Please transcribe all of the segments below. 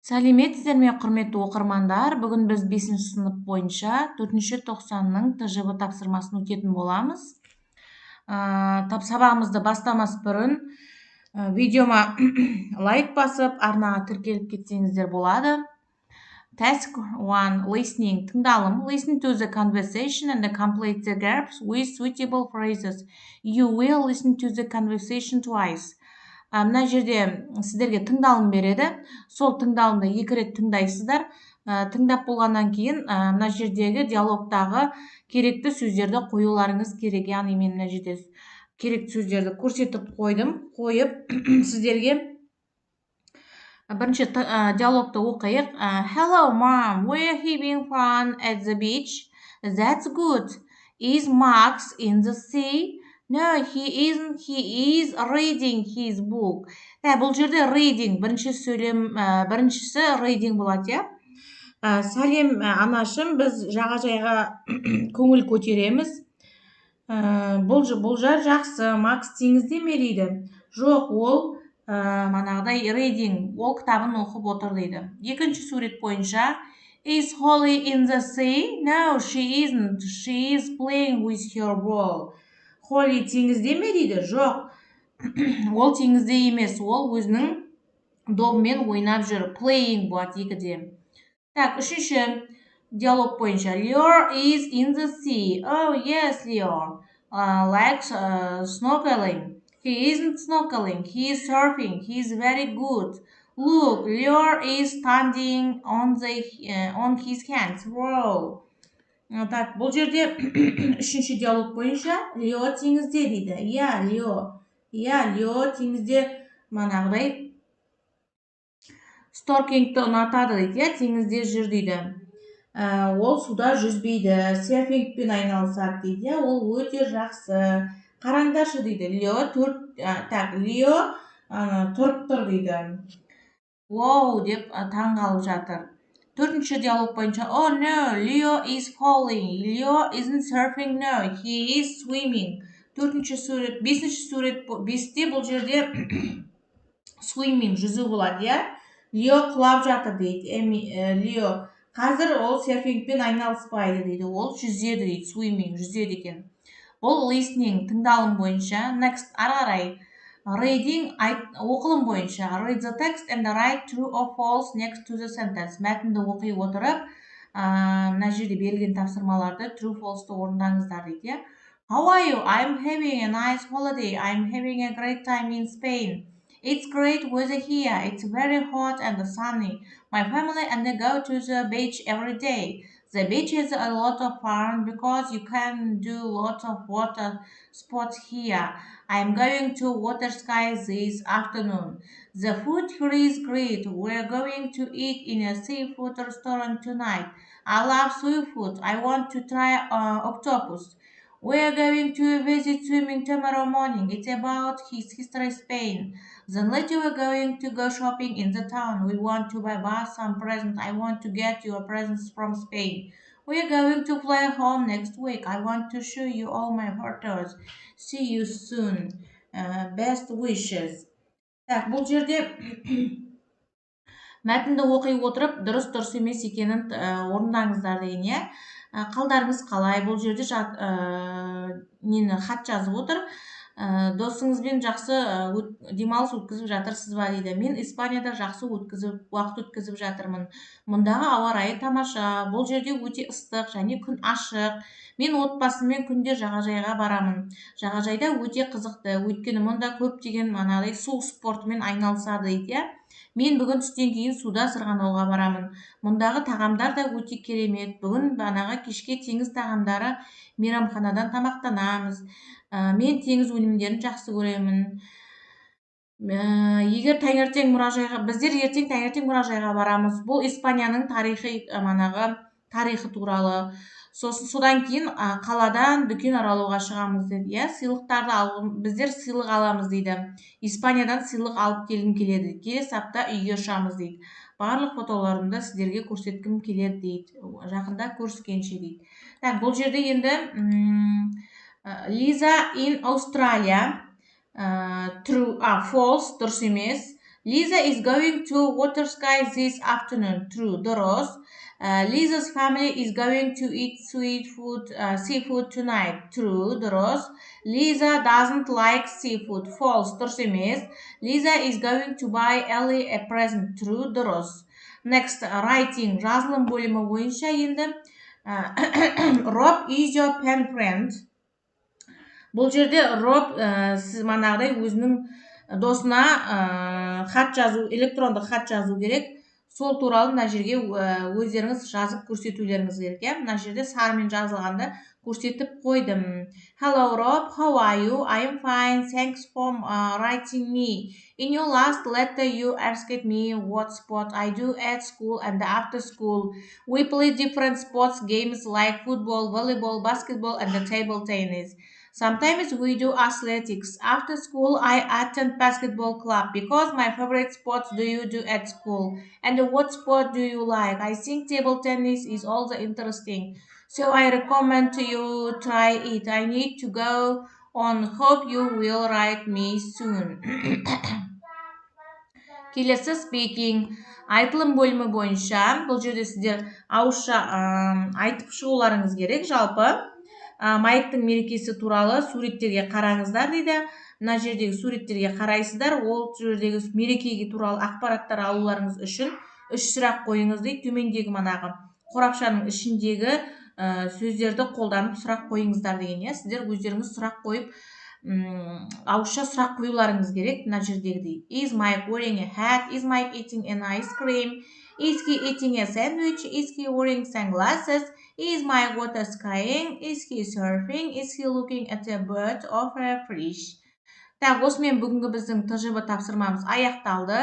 Сәлеметсіздер ме, құрметті оқырмандар. Бүгін біз 5-ші сынып бойынша 4-ші тоқсанның ТЖВ тапсырмасын өтетін боламыз. Сабағымызды бастамас бұрын видеома лайк басып, арнаға тіркеліп кетсеңіздер болады. Task 1. Listening. Тыңдалым. Listen to the conversation and complete the gaps with suitable phrases. You will listen to the conversation twice. Мына жерде сіздерге тыңдалым береді. Сол тыңдалымды 2 рет тыңдайсыздар. Тыңдап болғаннан кейін мына жердегі диалогтағы керекті сөздерді қоюларыңыз керек. Яғни мен мына жерде керекті сөздерді көрсетіп қойдым. Қойып сіздерге бірінші диалогты оқиық. Hello mom, we're having fun at the beach. That's good. Is Max in the sea? No, he isn't. He is reading his book. Бұл жерде reading, біріншісі reading болады, иә? Сәлем анашым, біз жағажайға көңіл көтереміз. Бұл жар жақсы. Макс теңізде ме дейді? Жоқ, ол манағыдай reading, ол кітабын оқып отыр дейді. Екінші сурет бойынша Is Holly in the sea? No, she isn't. She is playing with her ball. Холли теңізде ме дейді? Жоқ, ол теңізде емес, ол өзінің добымен ойнап жүр. Playing болады екіде. Үшінші диалог бойынша Leo is in the sea. Oh, yes, Leo. Likes snorkeling. He isn't snorkeling. He is surfing. He is very good. Look, Leo is standing on his hands. Wow. Бұл жерде үшінші диалог бойынша Лео теңізде дейді. Лео теңізде манағыдай сторкингті ұнатады дейді, теңізде жүр дейді. Ол суда жүзбейді, серфингпен айналысады дейді, ол өте жақсы. Қараңдаршы дейді. Лео тұрып тұр дейді. Wow деп таңғалып жатыр. Төртінші диалог бойынша Oh no, Leo is falling. Leo isn't surfing, no, he is swimming. Бесінші сурет, бесте бұл жерде swimming, жүзу болады, иә? Лео құлап жатыр дейді. Лео қазір ол серфингпен айналыспайды дейді. Ол жүзеді дейді. Swimming, жүзеді екен. Бұл listening, тыңдалым бойынша. Next, ары-қарай. Reading, оқылым бойынша. Read the text and write true or false next to the sentence. Мәтінді оқи отырып, мына жерде берілген тапсырмаларды true, false'ты орындаңыздар дейді. How are you? I'm having a nice holiday. I'm having a great time in Spain. It's great weather here. It's very hot and sunny. My family and I go to the beach every day. The beach is a lot of fun because you can do lots of water sports here. I'm going to water ski this afternoon. The food here is great. We're going to eat in a seafood restaurant tonight. I love seafood. I want to try octopus. We're going to visit swimming tomorrow morning. It's about his history Spain. Then later we're going to go shopping in the town. We want to buy some presents. I want to get you a presents from Spain. We're going to fly home next week. I want to show you all my photos. See you soon. Best wishes. Бұл жерде мәтінді оқи отырып, дұрыс емес екенін орындаңыздар деген, иә? Қалдарыңыз қалай? Бұл жерде хат жазып отыр. Досыңызбен жақсы демалыс өткізіп жатырсыз ба дейді. Мен Испанияда жақсы уақыт өткізіп жатырмын. Мұндағы ауа райы тамаша. Бұл жерде өте ыстық және күн ашық. Мен отбасыммен күнде жағажайға барамын. Жағажайда өте қызықты. Өйткені мұнда көптеген су спортымен айналысады дейді. Мен бүгін түстен кейін суда сырғанауға барамын. Мұндағы тағамдар да өте керемет. Бүгін кешке теңіз тағамдары мейрамханадан тамақтанамыз. Мен теңіз өнімдерін жақсы көремін. Біздер ертең таңертең мұражайға барамыз. Бұл Испанияның тарихы туралы. Содан кейін қаладан дүкен аралауға шығамыз дейді. Біздер сыйлық аламыз дейді. Испаниядан сыйлық алып келгім келеді. Келесі апта үйге ұшамыз дейді. Барлық фотоларымды сіздерге көрсеткім келеді дейді. Жақында көріскенше дейді. Бұл жерде енді Lisa in Australia. True, false, дұрыс емес. Lisa is going to water sky this afternoon. True. Дұрыс. Lisa's family is going to eat seafood tonight. True. Дұрыс. Lisa doesn't like seafood. False. Дұрыс емес. Lisa is going to buy Ellie a present. True. Дұрыс. Next, writing. Жазылым бөлімі бойынша енді Rob is your pen friend. Бұл жерде Rob сіз манағыдай өзінің досына хат жазу, электрондық хат жазу керек. Сол туралы мына жерге өздеріңіз жазып көрсетулеріңіз керек. Мына жерде сарымен жазылғанды көрсетіп қойдым. Hello Rob, how are you? I am fine. Thanks for writing me. In your last letter you asked me what sport I do at school and after school. We play different sports games like football, volleyball, basketball and the table tennis. Sometimes we do athletics. After school, I attend basketball club because my favorite sports do you do at school? And what sport do you like? I think table tennis is also interesting. So I recommend to you try it. I need to go on. Hope you will write me soon. Келесі speaking. Айтылым бөлімі бойынша бұл жерде сіздер ауызша айтып шығуларыңыз керек жалпы. Майктың мерекесі туралы суреттерге қараңыздар дейді. Мына жердегі суреттерге қарайсыздар. Ол жердегі мерекеге туралы ақпараттар алуларыңыз үшін 3 сұрақ қойыңыз дейді. Төмендегі манағы қорапшаның ішіндегі сөздерді қолданып сұрақ қойыңыздар деген. Сіздер өздеріңіз сұрақ қойып, ауызша сұрақ қоюларыңыз керек. Мына жердегідей. Is Mike wearing a hat? Is Mike eating an ice cream? Is he eating a sandwich? Is he wearing sunglasses? Is Mike water skiing? Is he surfing? Is he looking at a bird or a fish? Так, осымен бүгінгі біздің ТЖБ тапсырмамыз аяқталды.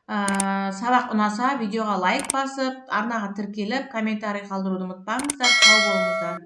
Сабақ ұнаса, видеоға лайк басып, арнаға тіркеліп, комментарий қалдыруды ұмытпаңыздар. Сау болыңыздар.